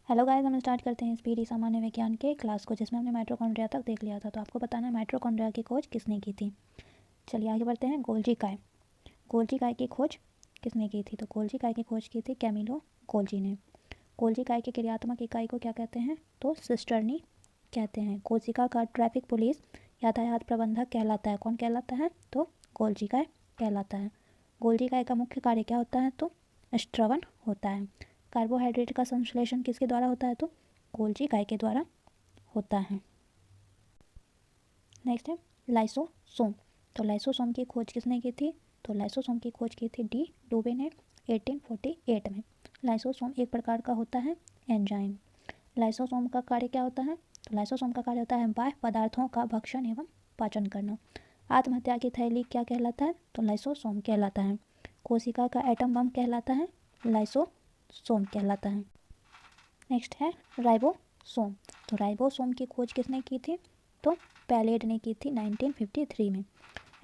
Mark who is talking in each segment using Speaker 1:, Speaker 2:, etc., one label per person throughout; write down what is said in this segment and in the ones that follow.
Speaker 1: Hello guys, हम start करते हैं स्पीडी सामान्य विज्ञान के क्लास को, जिसमें हमने माइटोकॉन्ड्रिया तक देख लिया था। तो आपको बताना है माइटोकॉन्ड्रिया की खोज किसने की थी। चलिए आगे बढ़ते हैं। गोल्जी काय। गोल्जी काय की खोज किसने की थी? तो गोल्जी काय की खोज की थी कैमिलो गोल्जी ने। गोल्जी काय की क्रियात्मक इकाई को क्या कहते हैं? तो सिस्टर्नी कहते हैं। कोशिका का ट्रैफिक पुलिस यातायात प्रबंधक कहलाता है। कौन कहलाता है? तो गोल्जी काय कहलाता है। गोल्जी काय का मुख्य कार्य क्या होता है? तो श्रवण होता है। कार्बोहाइड्रेट का संश्लेषण किसके द्वारा होता है? तो गोल्जी काय के द्वारा होता है। नेक्स्ट है लाइसोसोम। तो लाइसोसोम की खोज किसने की थी? तो लाइसोसोम की खोज की थी डी डूबे ने 1848 में। लाइसोसोम एक प्रकार का होता है एंजाइम। लाइसोसोम का कार्य क्या होता है? तो लाइसोसोम का कार्य होता है बाह्य पदार्थों का भक्षण एवं पाचन करना। आत्महत्या की थैली क्या कहलाता है? तो लाइसोसोम कहलाता है। कोशिका का एटम बम कहलाता है लाइसोसोम कहलाता है। नेक्स्ट है राइबोसोम। तो राइबोसोम की खोज किसने की थी? तो पैलेड ने की थी 1953 में।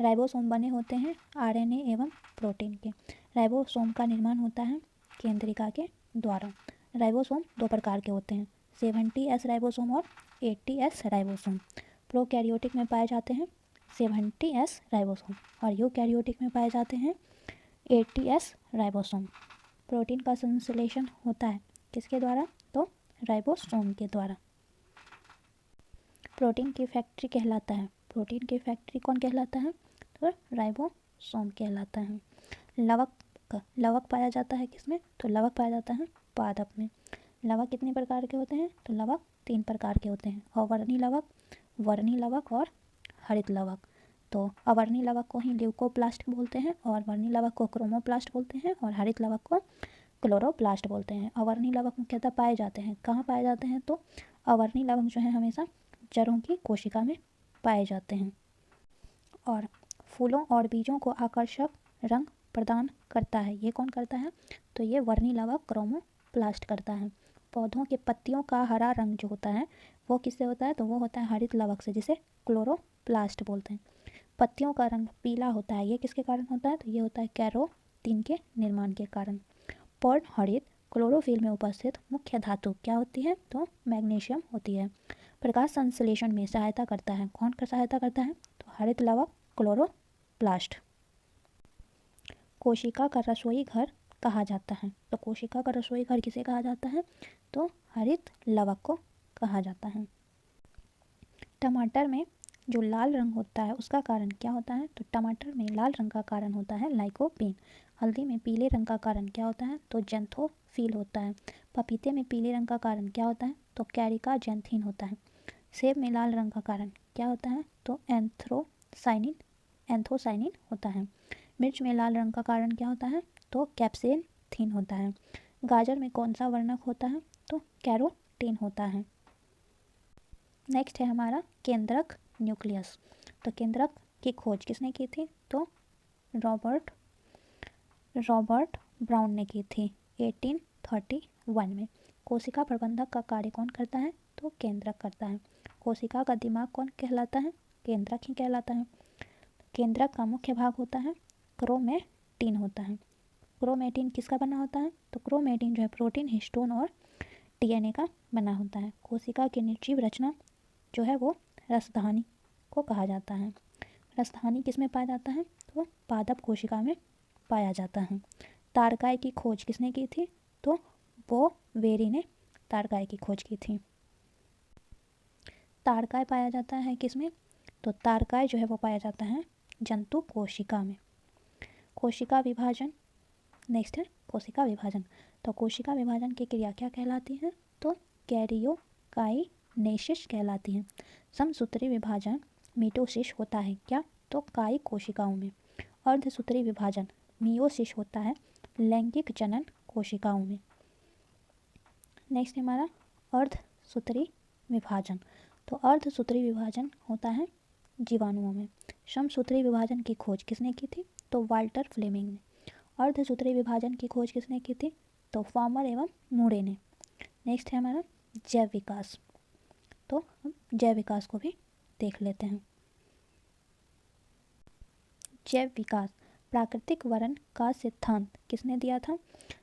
Speaker 1: राइबोसोम बने होते हैं आरएनए एवं प्रोटीन के। राइबोसोम का निर्माण होता है केंद्रिका के द्वारा। राइबोसोम दो प्रकार के होते हैं, 70S राइबोसोम और 80S राइबोसोम। प्रोकैरियोटिक में पाए जाते हैं 70S राइबोसोम और यूकैरियोटिक में पाए जाते हैं 80S राइबोसोम। प्रोटीन का संश्लेषण होता है किसके द्वारा? तो राइबोसोम के द्वारा। प्रोटीन की फैक्ट्री कहलाता है। प्रोटीन की फैक्ट्री कौन कहलाता है? तो राइबोसोम कहलाता है। लवक पाया जाता है किसमें? तो लवक पाया जाता है पादप में। लवक कितने प्रकार के होते हैं? तो लवक 3 प्रकार के होते हैं, अवर्णी लवक, वर्णी लवक और हरित लवक। तो अवर्णी लवक को ही ल्यूकोप्लास्ट बोलते हैं और वर्णी लवक को क्रोमोप्लास्ट बोलते हैं और हरित लवक को क्लोरोप्लास्ट बोलते हैं। अवर्णी लवक मुख्यतः पाए जाते हैं कहाँ पाए जाते हैं? तो अवर्णी लवक जो है हमेशा जड़ों की कोशिका में पाए जाते हैं और फूलों और बीजों को आकर्षक रंग प्रदान करता है। ये कौन करता है? तो ये वर्णी लवक क्रोमोप्लास्ट करता है। पौधों के पत्तियों का हरा रंग जो होता है वो किससे होता है? तो वो होता है हरित लवक से, जिसे क्लोरोप्लास्ट बोलते हैं। पत्तियों का रंग पीला होता है, ये किसके कारण होता है? तो ये होता है कैरोटीन के निर्माण के कारण। पर्ण हरित क्लोरोफिल में उपस्थित मुख्य धातु क्या होती है? तो मैग्नीशियम होती है। प्रकाश संश्लेषण में सहायता करता है। कौन का सहायता करता है? तो हरित लवक क्लोरोप्लास्ट। कोशिका का रसोई घर कहा जाता है। तो कोशिका का रसोई घर किसे कहा जाता है? तो हरित लवक को कहा जाता है। टमाटर में जो लाल रंग होता है उसका कारण क्या होता है? तो टमाटर में लाल रंग का कारण होता है लाइकोपीन। हल्दी में पीले रंग का कारण क्या होता है? तो जेंथोफिल होता है। पपीते में पीले रंग का कारण क्या होता है? तो कैरिका जेंथिन होता है। सेब में लाल रंग का कारण क्या होता है? तो एंथोसाइनिन होता है। मिर्च में लाल रंग का कारण क्या होता है? तो कैप्सेथिन होता है। गाजर में कौन सा वर्णक होता है? तो कैरोटीन होता है। नेक्स्ट है हमारा केंद्रक न्यूक्लियस। तो केंद्रक की खोज किसने की थी? तो रॉबर्ट ब्राउन ने की थी 1831 में। कोशिका प्रबंधक का कार्य कौन करता है? तो केंद्रक करता है। कोशिका का दिमाग कौन कहलाता है? केंद्रक ही कहलाता है। केंद्रक का मुख्य भाग होता है क्रोमेटिन होता है। क्रोमेटिन किसका बना होता है? तो क्रोमेटिन जो है प्रोटीन, हिस्टोन और डीएनए का बना होता है। कोशिका की निर्जीव रचना जो है वो रसधानी को कहा जाता है। रसधानी किस में पाया जाता है? तो पादप कोशिका में पाया जाता है। तारकाय की खोज किसने की थी? तो बोवेरी ने तारकाय की खोज की थी। तारकाय पाया जाता है किसमें? तो तारकाय जो है वो पाया जाता है जंतु कोशिका में। कोशिका विभाजन। नेक्स्ट है कोशिका विभाजन। तो कोशिका विभाजन की क्रिया क्या कहलाती है? तो कैरियोकाइनेसिस कहलाती है। समसूत्री विभाजन मिटोसिस होता है क्या? तो कायी कोशिकाओं में। अर्धसूत्री विभाजन मियोसिस होता है लैंगिक जनन कोशिकाओं में। नेक्स्ट हमारा अर्धसूत्री विभाजन। तो अर्धसूत्री विभाजन होता है जीवाणुओं में। समसूत्री विभाजन की खोज किसने की थी? तो वाल्टर फ्लेमिंग ने। अर्धसूत्री विभाजन की खोज किसने की थी? तो फार्मर एवं मूरे ने। नेक्स्ट है हमारा जैव विकास। तो हम जैव विकास को भी देख लेते हैं। जैव विकास प्राकृतिक वर्ण का सिद्धांत किसने दिया था?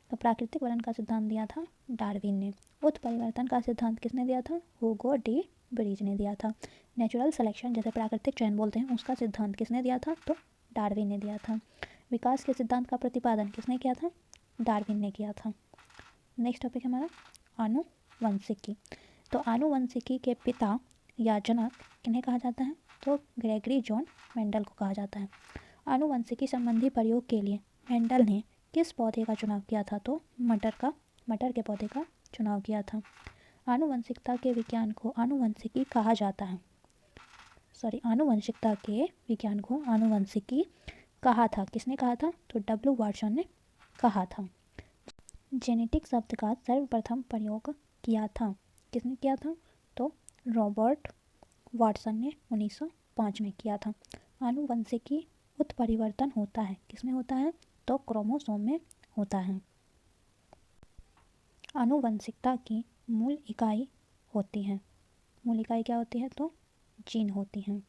Speaker 1: तो प्राकृतिक वर्ण का सिद्धांत दिया था डार्विन ने। उत्परिवर्तन का सिद्धांत किसने दिया था? हुगो डी ब्रीज ने दिया था। नेचुरल सिलेक्शन जैसे प्राकृतिक चयन बोलते हैं उसका सिद्धांत किसने दिया था? तो डार्विन ने दिया था। विकास के सिद्धांत का प्रतिपादन किसने किया था? डार्विन ने किया था। नेक्स्ट टॉपिक हमारा आनुवंशिकी। तो आनुवंशिकी के पिता या जनक किन्हें कहा जाता है? तो ग्रेगरी जॉन मेंडल को कहा जाता है। आनुवंशिकी संबंधी प्रयोग के लिए मेंडल ने किस पौधे का चुनाव किया था? तो मटर के पौधे का चुनाव किया था। आनुवंशिकता के विज्ञान को आनुवंशिकी कहा जाता है। आनुवंशिकता के विज्ञान को आनुवंशिकी कहा था। किसने कहा था? तो डब्ल्यू वाटसन ने कहा था। जेनेटिक शब्द का सर्वप्रथम प्रयोग किया था। किसने किया था? तो रॉबर्ट वाटसन ने 1905 में किया था। आनुवंशिकी उत्परिवर्तन होता है। किसमें होता है? तो क्रोमोसोम में होता है। आनुवंशिकता की मूल इकाई होती है। मूल इकाई क्या होती है? तो जीन होती हैं।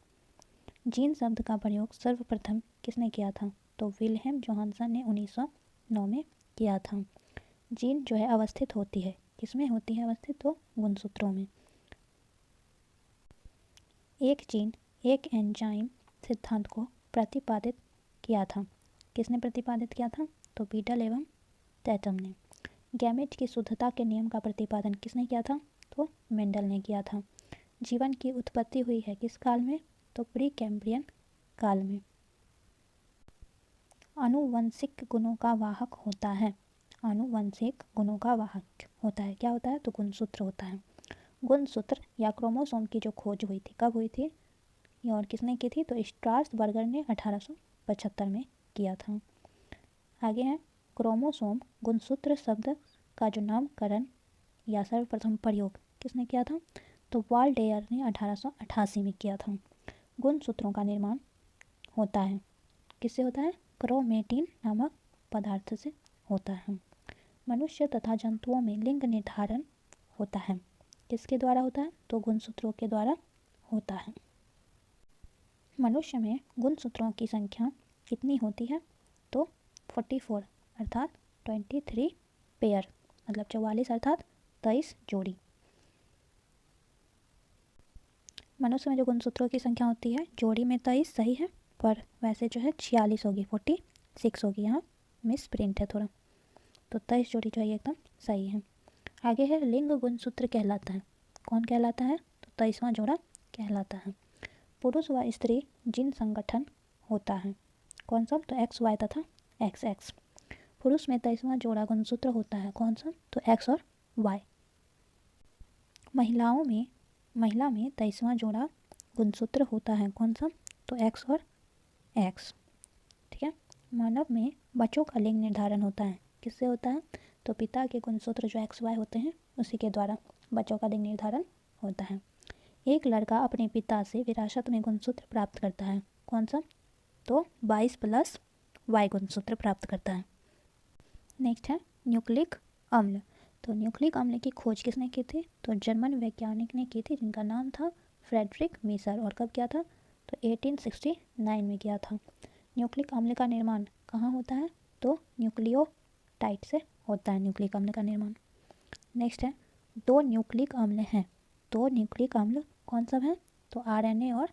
Speaker 1: जीन शब्द का प्रयोग सर्वप्रथम किसने किया था? तो विल्हेम जोहानसन ने 1909 में किया था। जीन जो है अवस्थित होती है। किसमें होती है अवस्थित? तो गुणसूत्रों में। एक जीन एक एंजाइम सिद्धांत को प्रतिपादित किया था। किसने प्रतिपादित किया था? तो बीटल एवं टैटम ने। गैमेट की शुद्धता के नियम का प्रतिपादन किसने किया था? तो मेंडल ने किया था। जीवन की उत्पत्ति हुई है किस काल में? तो प्री कैम्ब्रियन काल में। आनुवंशिक गुणों का वाहक होता है। आनुवंशिक गुणों का वाहक होता है। क्या होता है? तो गुणसूत्र होता है। गुणसूत्र या क्रोमोसोम की जो खोज हुई थी कब हुई थी ये और किसने की थी? तो स्ट्रासबर्गर ने 1875 में किया था। आगे है क्रोमोसोम गुणसूत्र शब्द का जो नामकरण या सर्वप्रथम प्रयोग किसने किया था? तो वाल्डेयर ने 1888 में किया था। गुणसूत्रों का निर्माण होता है। किससे होता है? क्रोमेटिन नामक पदार्थ से होता है। मनुष्य तथा जंतुओं में लिंग निर्धारण होता है। किसके द्वारा होता है? तो गुणसूत्रों के द्वारा होता है। मनुष्य में गुणसूत्रों की संख्या कितनी होती है? तो 44 अर्थात 23 पेयर, मतलब 44 अर्थात 23 जोड़ी। मनुष्य में जो गुणसूत्रों की संख्या होती है जोड़ी में 23 सही है, पर वैसे जो है 46 होगी, 46 होगी। यहाँ मिस प्रिंट है थोड़ा, तो 23 जोड़ी जो है एकदम सही है। आगे है लिंग गुणसूत्र कहलाता है। कौन कहलाता है? तो 23वां जोड़ा कहलाता है। पुरुष व स्त्री जिन संगठन होता है कौन सा? तो एक्स वाई तथा एक्स एक्स। पुरुष में 23वां जोड़ा गुणसूत्र होता है कौन सा? तो एक्स और वाई। महिला में 23वां जोड़ा गुणसूत्र होता है कौन सा? तो एक्स और एक्स। ठीक है। मानव में बच्चों का लिंग निर्धारण होता है। किससे होता है? तो पिता के गुणसूत्र जो एक्स वाई होते हैं उसी के द्वारा बच्चों का लिंग निर्धारण होता है। एक लड़का अपने पिता से विरासत में गुणसूत्र प्राप्त करता है कौन सा? तो 22+Y गुणसूत्र प्राप्त करता है। नेक्स्ट है न्यूक्लिक अम्ल। तो न्यूक्लिक अम्ल की खोज किसने की थी? तो जर्मन वैज्ञानिक ने की थी जिनका नाम था फ्रेडरिक मीसर। और कब किया था? तो 1869 में किया था। न्यूक्लिक अम्ल का निर्माण कहाँ होता है? तो न्यूक्लियोटाइड से होता है न्यूक्लिक अम्ल का निर्माण। नेक्स्ट है 2 न्यूक्लिक अम्ल हैं। 2 न्यूक्लिक अम्ल कौन सब हैं? तो RNA और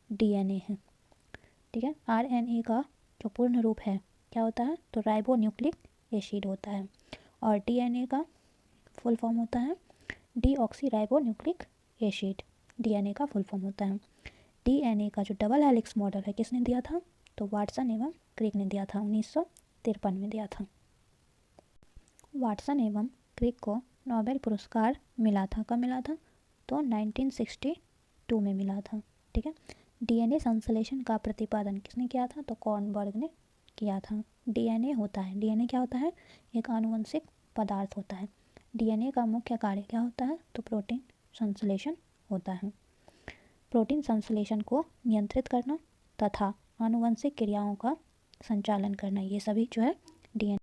Speaker 1: DNA है। ठीक है। RNA का जो पूर्ण रूप है क्या होता है? तो राइबो न्यूक्लिक एसिड होता है। और DNA का फुल फॉर्म होता है deoxy ribo nucleic acid. DNA का फुल फॉर्म होता है। DNA का जो डबल हेलिक्स मॉडल है किसने दिया था? तो वाटसन एवं क्रिक ने दिया था, 1953 में दिया था। वाटसन एवं क्रिक को नोबेल पुरस्कार मिला था। कब मिला था? तो 1962 में मिला था। ठीक है। DNA संश्लेषण का प्रतिपादन किसने किया था? तो कॉर्नबर्ग ने किया था। DNA होता है, DNA क्या होता है? एक आनुवंशिक पदार्थ होता है। DNA का मुख्य कार्य क्या होता है? तो प्रोटीन संश्लेषण होता है। प्रोटीन संश्लेषण को नियंत्रित करना तथा आनुवंशिक क्रियाओं का संचालन करना, ये सभी जो है DNA